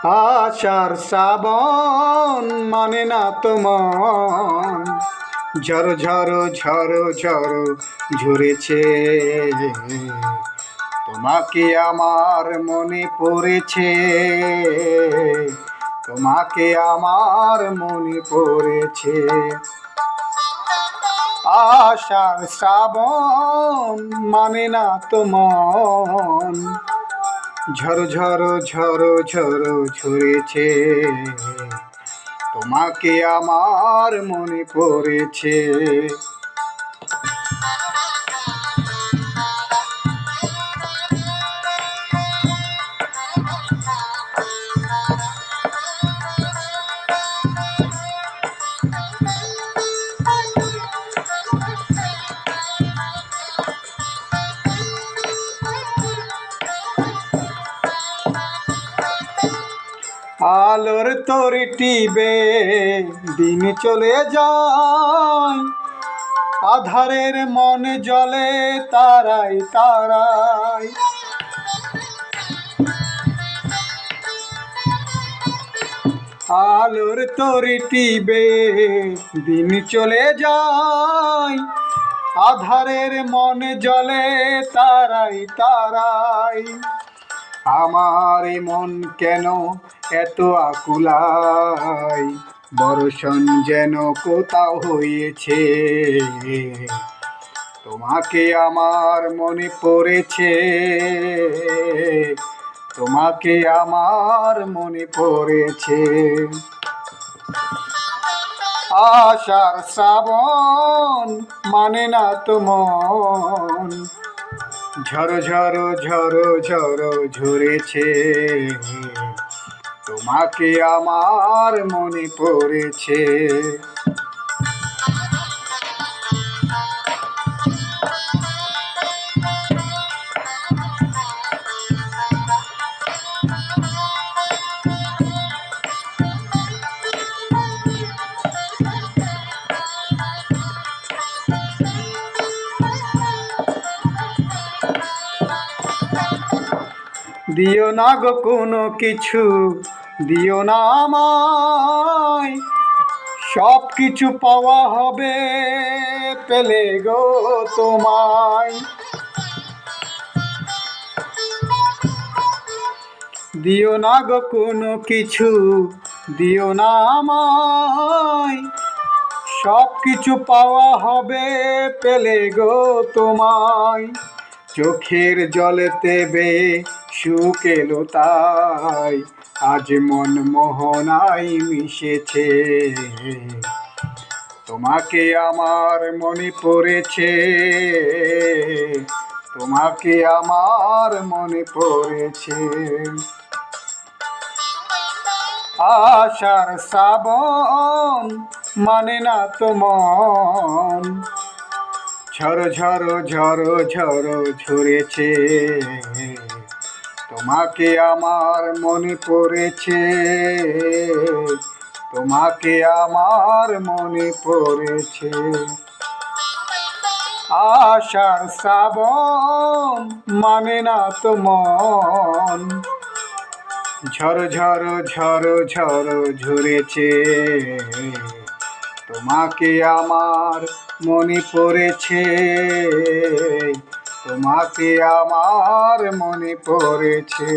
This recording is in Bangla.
আষাঢ় শ্রাবণ মানে না তো মন, ঝড়ো ঝড়ো ঝড়ো ঝড়ো ঝরেছে। তোমাকে আমার মনে পড়েছে, তোমাকে আমার মনে পড়েছে। আষাঢ় শ্রাবণ মানে না তো মন, ঝড়ো ঝড়ো ঝড়ো ঝড়ো ঝরেছে। তোমাকে আমার মনে পড়েছে। আলোর তরি টিবে দিন চলে যায়, আধারের মন জ্বলে তারাই তারাই। আলোর তরি টিবে দিন চলে যায়, আধারের মন জ্বলে তারাই তারাই। আমার মন কেন এত আকুলাই, বর্ষণ যেন কোথাও হয়েছে। তোমাকে আমার মনে পড়েছে, তোমাকে আমার মনে পড়েছে। আষাঢ় শ্রাবণ মানে না তো মন, ঝড়ো ঝড়ো ঝড়ো ঝড়ো ঝরেছে। তোমাকে আমার মনে পড়েছে। দিও না গো কোনো কিছু, দিও না আমায়, সব কিছু পাওয়া হবে পেলে গো তোমায়। দিও না গো কোনো কিছু, দিও না আমায়, সব কিছু পাওয়া হবে পেলে গো তোমায়। চোখের জলেতে বে সুখ এলো তাই, আজ মন মোহনায় মিশেছে। তোমাকে আমার মনে পড়েছে, তোমাকে আমার মনে পড়েছে। আষাঢ় শ্রাবণ মানে না তো মন, ঝড়ো ঝড়ো ঝড়ো ঝড়ো ঝরেছে। তোমাকে আমার মনে পড়েছে, তোমাকে আমার মনে পড়েছে। আষাঢ় শ্রাবণ মানে না তো মন, ঝড়ো ঝড়ো ঝড়ো ঝড়ো ঝরেছে। তোমাকে আমার মনে পড়েছে, তোমাকে আমার মনে পড়েছে।